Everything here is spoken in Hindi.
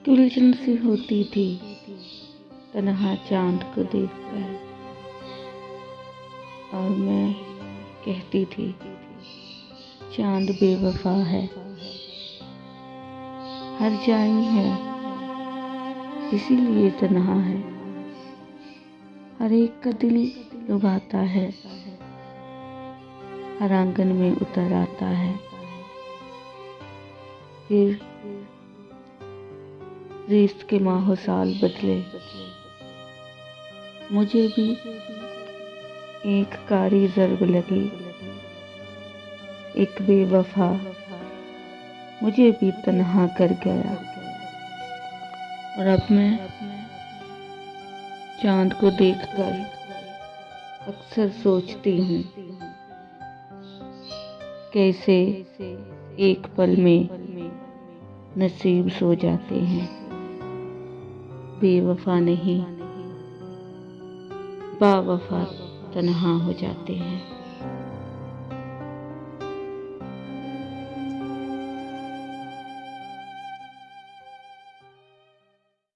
एक उलझन सी होती थी तन्हा चांद को देखकर, और मैं कहती थी चांद बेवफा है, हर जाई है इसीलिए तन्हा है, हर एक का दिल लुभाता है, हर आंगन में उतर आता है। फिर रेस के माहो साल बदले, मुझे भी एक कारी ज़र्ब लगी, एक बेवफा मुझे भी तन्हा कर गया। और अब मैं चांद को देखकर अक्सर सोचती हूँ कैसे एक पल में नसीब सो जाते हैं, बेवफा नहीं बावफा तन्हा हो जाते हैं।